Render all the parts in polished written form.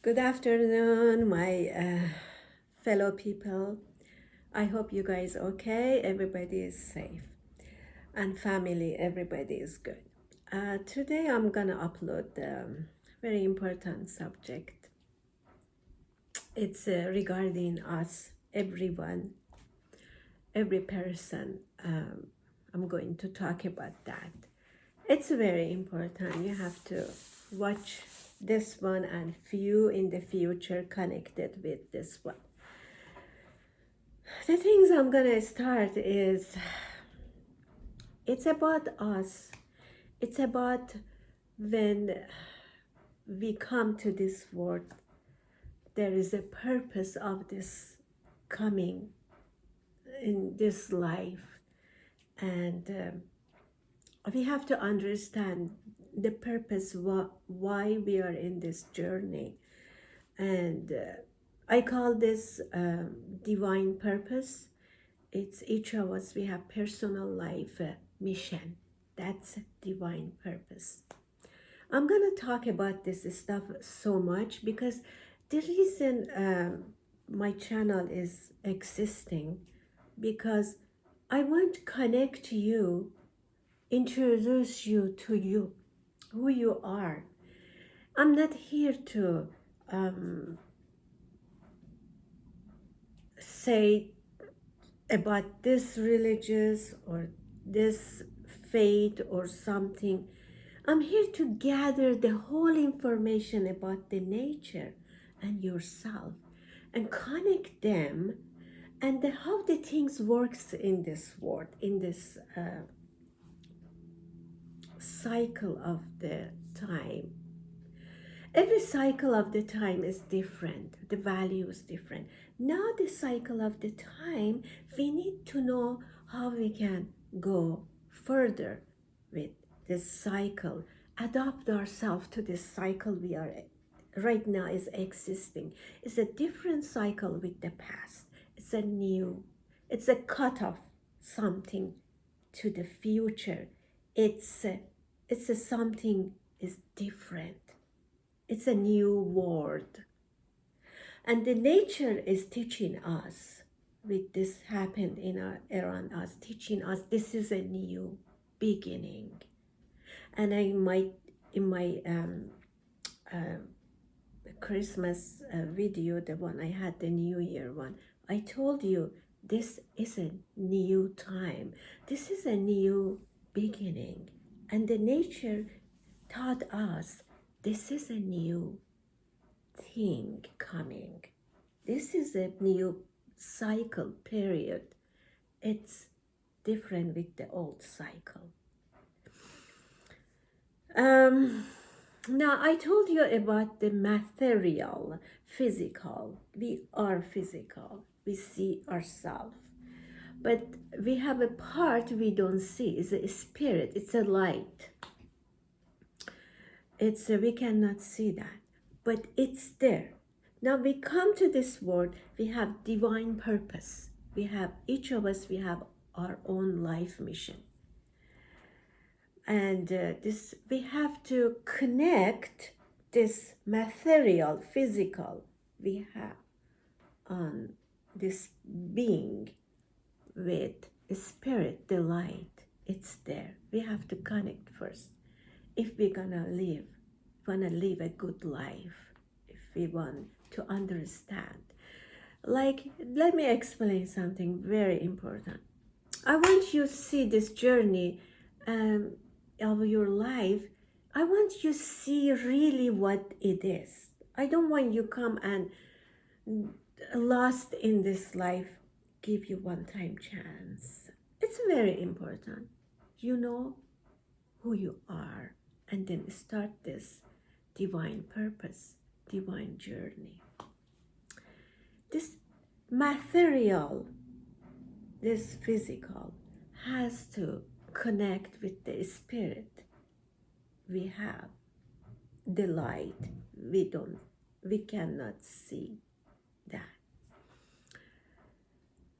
Good afternoon, my fellow people. I hope you guys okay. Everybody is safe, and family. Everybody is good. Today I'm gonna upload a very important subject. It's regarding us, everyone, every person. I'm going to talk about that. It's very important. You have to watch this one and few in the future connected with this one. The things I'm gonna start is it's about us. It's about when we come to this world, there is a purpose of this coming in this life, and we have to understand the purpose why we are in this journey. And I call this divine purpose. It's each of us, we have personal life mission. That's divine purpose. I'm going to talk about this stuff so much because the reason my channel is existing, because I want to connect you, introduce you to you, who you are. I'm not here to say about this religious or this faith or something. I'm here to gather the whole information about the nature and yourself and connect them and how the things works in this world, in this cycle of the time. Every cycle of the time is different. The value is different. Now the cycle of the time, we need to know how we can go further with this cycle, adapt ourselves to this cycle we are right now is existing. It's a different cycle with the past. It's a cut off something to the future. It's a something is different. It's a new world. And the nature is teaching us, with this happened in around us, teaching us this is a new beginning. And I might, in my Christmas video, the one I had, the New Year one, I told you this is a new time. This is a new beginning. And the nature taught us this is a new thing coming. This is a new cycle period. It's different with the old cycle. Now, I told you about the material, physical. We are physical. We see ourselves. But we have a part we don't see. It's a spirit. It's a light. We cannot see that, but it's there. Now we come to this world, we have divine purpose. We have, each of us, we have our own life mission. And this, we have to connect this material, physical we have on this being with spirit, the light. It's there. We have to connect first. If we're gonna live a good life, if we want to understand. Like, let me explain something very important. I want you to see this journey of your life. I want you to see really what it is. I don't want you come and lost in this life, give you one-time chance. It's very important. You know who you are, and then start this divine purpose, divine journey. This material, this physical, has to connect with the spirit. We have the light. We cannot see that.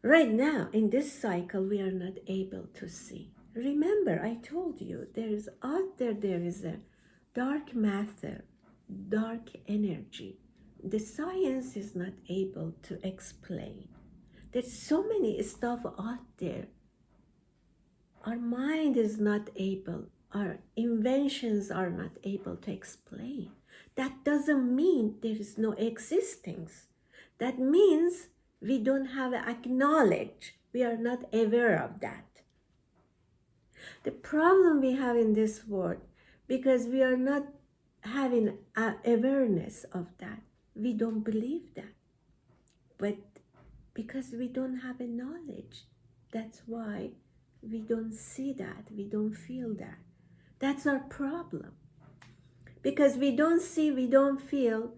Right now, in this cycle, we are not able to see. Remember, I told you, there is out there, there is a dark matter, dark energy, the science is not able to explain. There's so many stuff out there. Our mind is not able, our inventions are not able to explain. That doesn't mean there is no existence. That means we don't have acknowledge. We are not aware of that. The problem we have in this world, because we are not having awareness of that, we don't believe that. But because we don't have a knowledge, that's why we don't see that, we don't feel that. That's our problem. Because we don't see, we don't feel,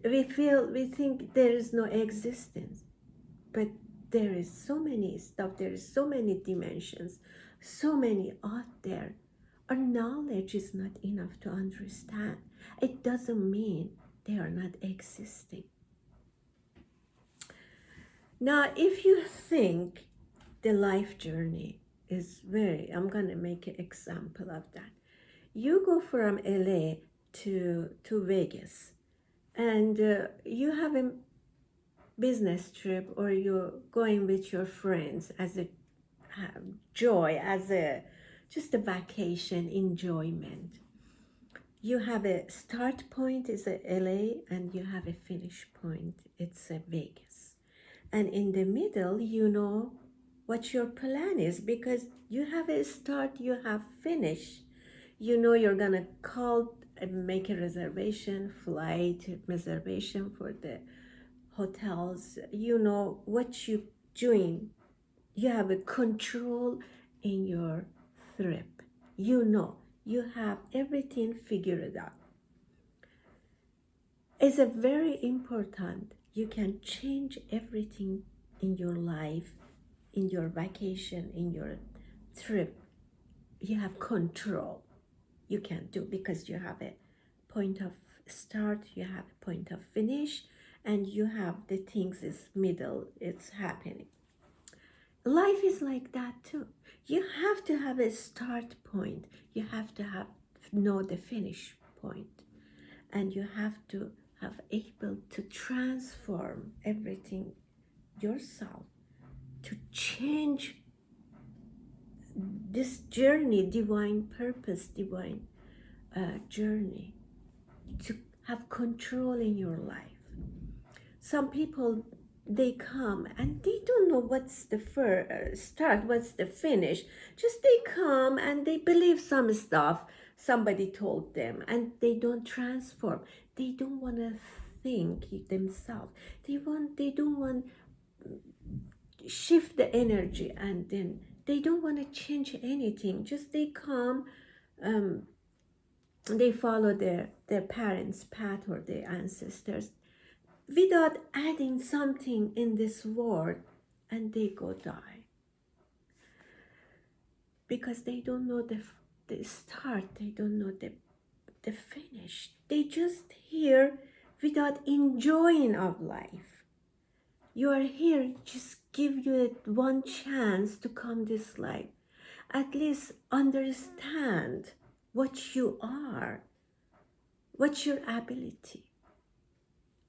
we think there is no existence. But there is so many stuff, there is so many dimensions, so many out there. Our knowledge is not enough to understand. It doesn't mean they are not existing. Now, if you think the life journey is I'm going to make an example of that. You go from LA to Vegas, and you have a business trip, or you're going with your friends as a joy, as a just a vacation enjoyment. You have a start point is a LA, and you have a finish point, it's a Vegas. And in the middle, you know what your plan is, because you have a start, you have finish. You know you're gonna call and make a reservation, flight reservation for the hotels. You know what you're doing. You have a control in your trip. You know, you have everything figured out. It's a very important. You can change everything in your life, in your vacation, in your trip. You have control. You can do, because you have a point of start, you have a point of finish, and you have the things is middle, it's happening. Life is like that too. You have to have a start point. You have to know the finish point, and you have to have able to transform everything yourself to change this journey, divine purpose, divine journey, to have control in your life. Some people, they come and they don't know what's the start, what's the finish. Just they come and they believe some stuff somebody told them, and they don't transform. They don't want to think themselves. They don't want shift the energy, and then they don't want to change anything. Just they come, they follow their parents' path or their ancestors, without adding something in this world, and they go die. Because they don't know the start, they don't know the finish. They just here without enjoying of life. You are here, just give you one chance to come this life. At least understand what you are, what's your ability.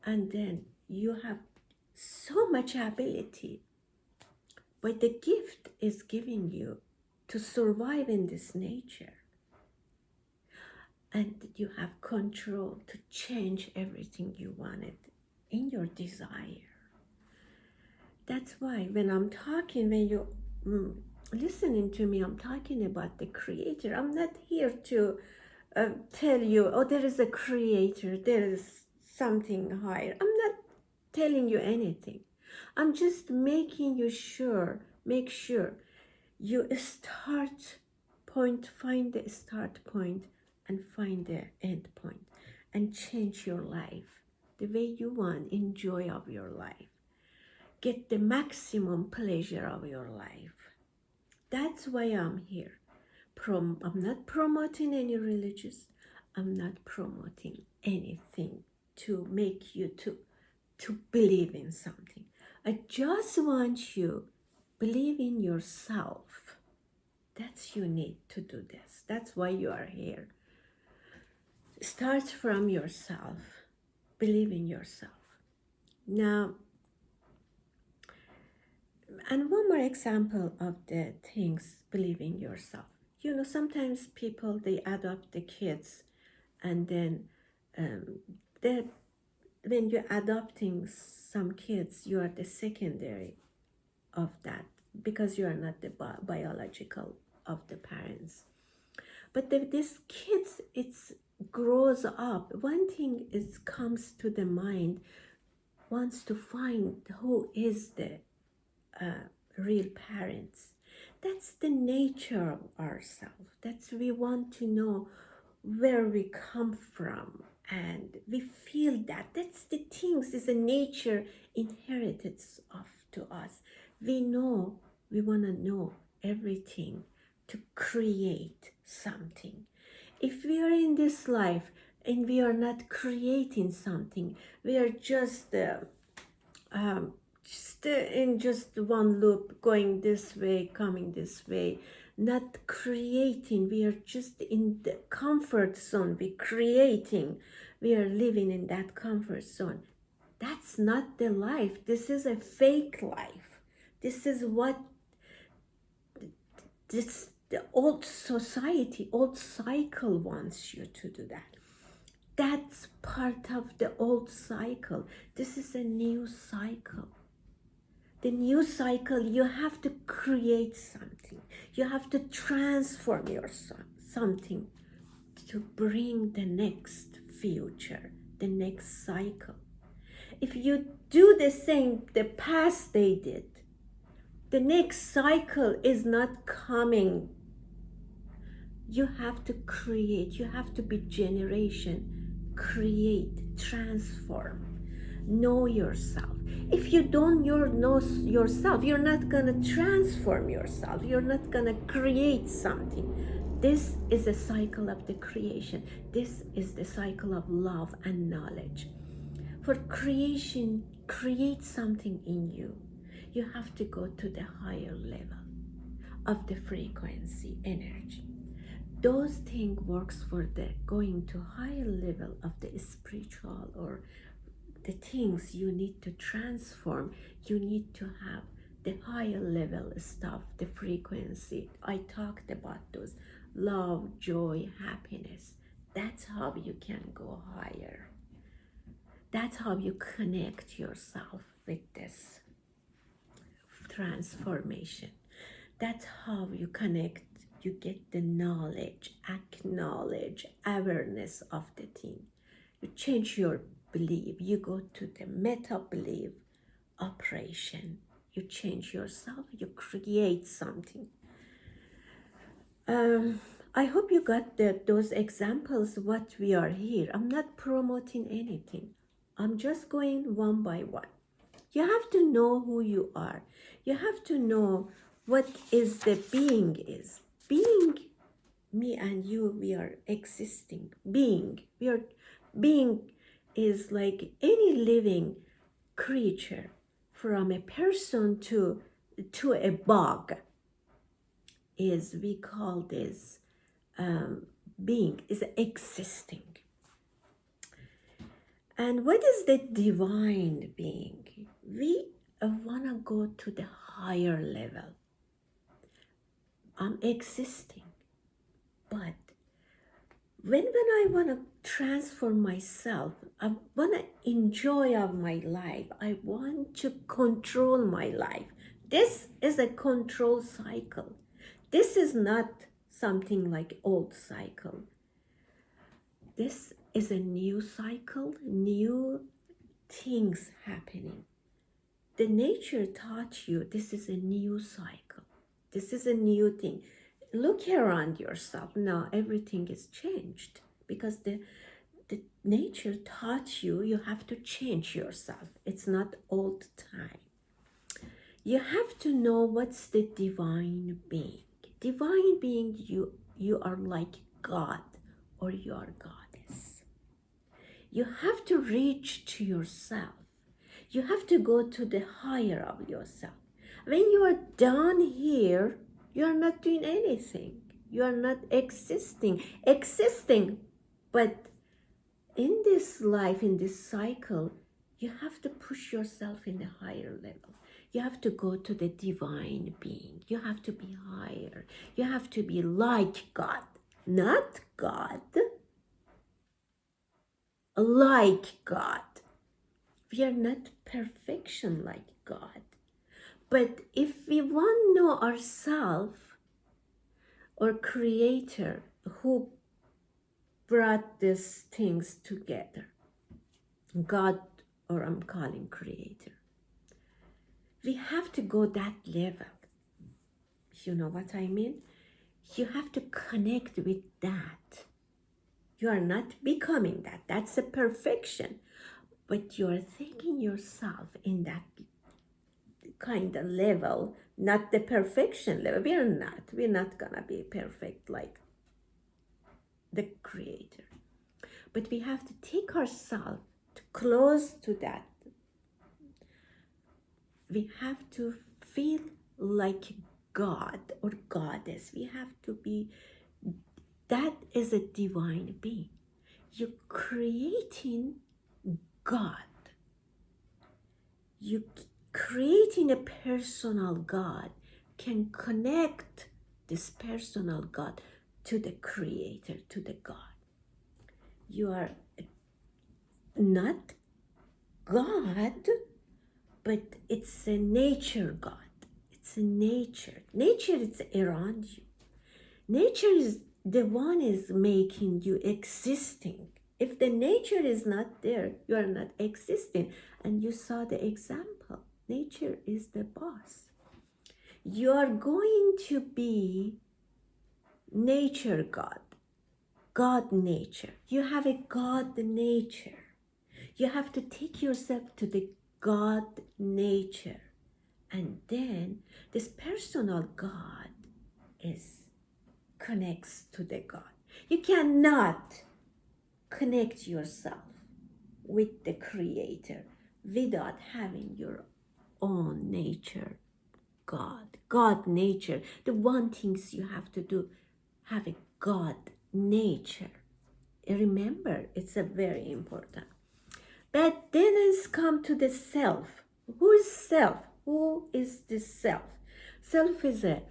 And then you have so much ability, but the gift is giving you to survive in this nature. And you have control to change everything you wanted in your desire. That's why when I'm talking, when you're listening to me, I'm talking about the creator. I'm not here to tell you, oh, there is a creator, there is something higher. I'm not telling you anything. I'm just making you make sure you start point, find the start point, and find the end point, and change your life the way you want, enjoy of your life. Get the maximum pleasure of your life. That's why I'm here. I'm not promoting any religious. I'm not promoting anything to make you to believe in something. I just want you believe in yourself. That's you need to do this. That's why you are here. Start from yourself. believe in yourself. Now, and one more example of the things, believe in yourself. You know, sometimes people, they adopt the kids, and then um, they, when you're adopting some kids, you are the secondary of that, because you are not the biological of the parents. But this kids, it's grows up. One thing is comes to the mind, wants to find who is the real parents. That's the nature of ourselves. That's, we want to know where we come from, and we feel that. That's the things, is a nature inherited of to us. We know, we want to know everything to create something. If we are in this life and we are not creating something, we are just in just one loop, going this way, coming this way, not creating. We are just in the comfort zone. We creating, we are living in that comfort zone. That's not the life. This is a fake life. This is what this the old society, old cycle wants you to do. That that's part of the old cycle. This is a new cycle. The new cycle, you have to create something. You have to transform yourself, something, to bring the next future, the next cycle. If you do the same the past they did, the next cycle is not coming. You have to create, you have to be generation, create, transform, know yourself. If you don't know yourself, you're not gonna transform yourself, you're not gonna create something. This is a cycle of the creation. This is the cycle of love and knowledge. For creation, create something in you, you have to go to the higher level of the frequency energy. Those things works for the going to higher level of the spiritual, or the things you need to transform. You need to have the higher level stuff, the frequency. I talked about those: love, joy, happiness. That's how you can go higher. That's how you connect yourself with this transformation. That's how you connect. You get the knowledge, acknowledge, awareness of the thing. You change your belief. You go to the meta belief operation. You change yourself. You create something. I hope you got those examples. What we are here. I'm not promoting anything. I'm just going one by one. You have to know who you are. You have to know what is the being is. Being, me and you, we are existing. Being, we are being is like any living creature, from a person to a bug, is, we call this being, is existing. And what is the divine being? We want to go to the higher level. I'm existing. But when I want to transform myself, I want to enjoy of my life. I want to control my life. This is a control cycle. This is not something like old cycle. This is a new cycle, new things happening. The nature taught you this is a new cycle. This is a new thing. Look around yourself. Now everything is changed, because the nature taught you you have to change yourself. It's not old time. You have to know what's the divine being. Divine being, you are like God, or you are goddess. You have to reach to yourself. You have to go to the higher of yourself. When you are down here, you are not doing anything. You are not existing. Existing, but in this life, in this cycle, you have to push yourself in a higher level. You have to go to the divine being. You have to be higher. You have to be like God, not God, like God. We are not perfection like God. But if we want to know ourselves or Creator who brought these things together, God, or I'm calling Creator, we have to go that level. You know what I mean? You have to connect with that. You are not becoming that. That's a perfection. But you are thinking yourself in that kind of level, not the perfection level. We're not. We're not gonna be perfect like the Creator. But we have to take ourselves close to that. We have to feel like God or Goddess. We have to be, that is a divine being. You're creating God. You creating a personal God can connect this personal God to the Creator, to the God. You are not God, but it's a nature God. It's a nature. Nature is around you. Nature is the one is making you existing. If the nature is not there, you are not existing. And you saw the example. Nature is the boss. You are going to be nature God, God nature. You have a God nature. You have to take yourself to the God nature. And then this personal God connects to the God. You cannot connect yourself with the Creator without having your own nature, God nature. The one things you have to do, have a God nature. Remember, it's a very important. But then it's come to the self. Who is self? Who is the self? Self is a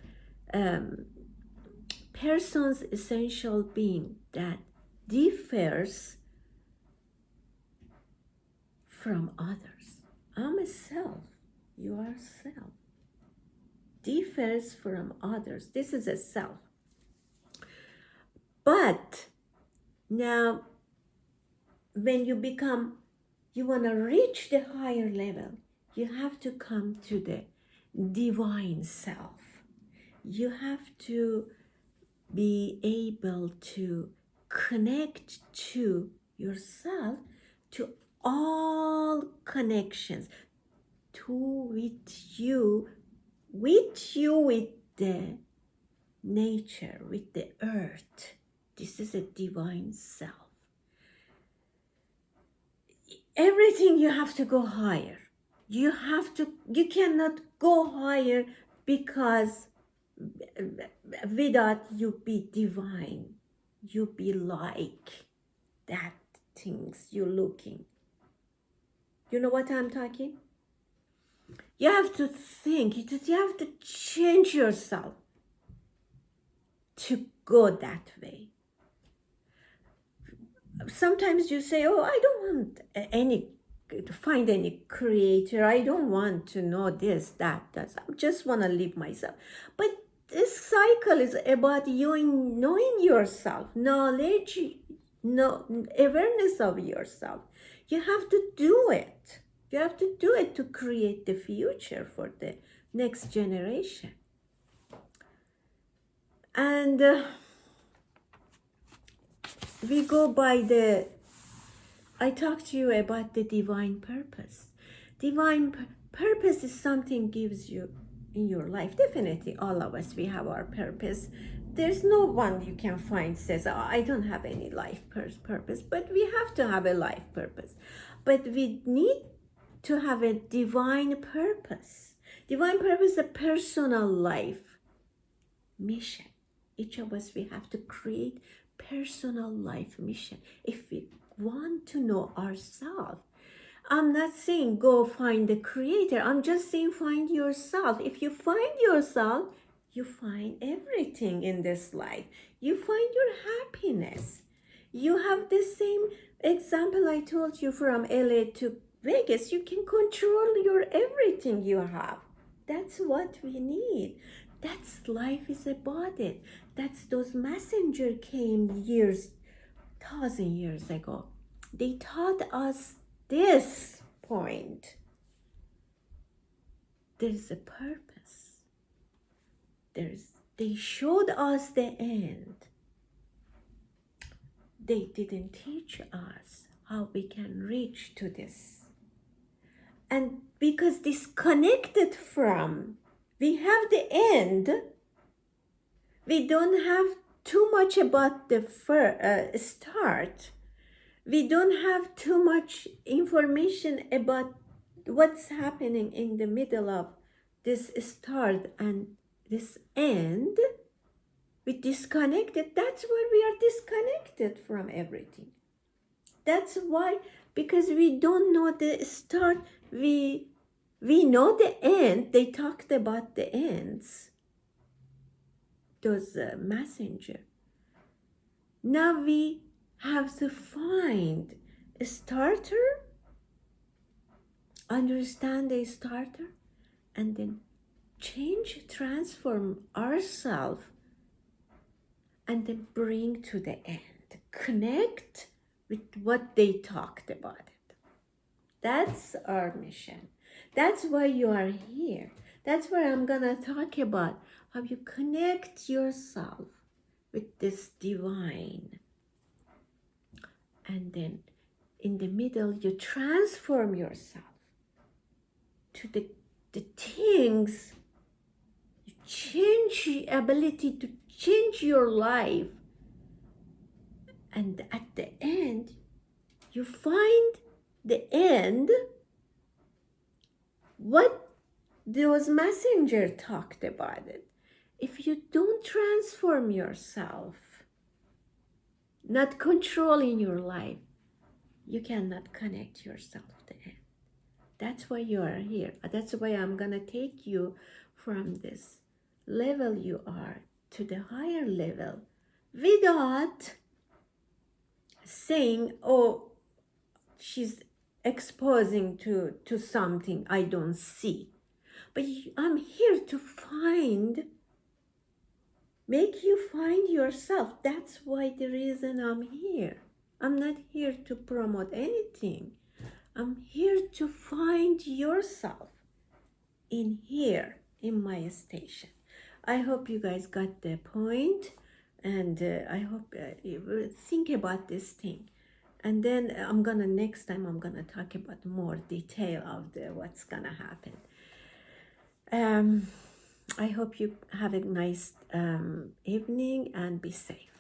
person's essential being that differs from others. I'm a self. You are self. Differs from others. This is a self. But now, when you want to reach the higher level, you have to come to the divine self. You have to be able to connect to yourself, to all connections, with the nature, with the earth. This is a divine self. Everything you have to go higher. You cannot go higher because without you be divine, you be like that things you're looking. You know what I'm talking? You have to think, you have to change yourself to go that way. Sometimes you say, oh, I don't want to find any creator. I don't want to know this, that. I just want to live myself. But this cycle is about you knowing yourself, knowledge, awareness of yourself. You have to do it. You have to do it to create the future for the next generation. And we go by I talked to you about the divine purpose. Divine purpose is something gives you in your life. Definitely all of us, we have our purpose. There's no one you can find says, oh, I don't have any life purpose, but we have to have a life purpose. But we need to have a divine purpose. Divine purpose is a personal life mission. Each of us, we have to create personal life mission. If we want to know ourselves. I'm not saying go find the creator. I'm just saying find yourself. If you find yourself, you find everything in this life. You find your happiness. You have the same example I told you from LA to Vegas. You can control your everything you have. That's what we need. That's life is about it. That's those messenger came years, 1,000 years ago. They taught us this point. There's a purpose. They showed us the end. They didn't teach us how we can reach to this. And because disconnected from, we have the end, we don't have too much about the start. We don't have too much information about what's happening in the middle of this start and this end. We disconnected. That's why we are disconnected from everything. That's why, because we don't know the start, we know the end. They talked about the ends, those messenger. Now we have to find a starter, understand the starter, and then transform ourselves, and then bring to the end, connect with what they talked about it. That's our mission. That's why you are here. That's why I'm gonna talk about how you connect yourself with this divine. And then in the middle, you transform yourself to the things. You change the ability to change your life. And at the end, you find the end, what those messengers talked about it. If you don't transform yourself, not controlling your life, you cannot connect yourself to it. That's why you are here. That's why I'm gonna take you from this level you are to the higher level without saying, oh, she's exposing to something I don't see. But I'm here to make you find yourself. That's why the reason I'm here. I'm not here to promote anything. I'm here to find yourself in here, in my station. I hope you guys got the point, and I hope you will think about this thing. And then next time I'm gonna talk about more detail of what's gonna happen. I hope you have a nice evening and be safe.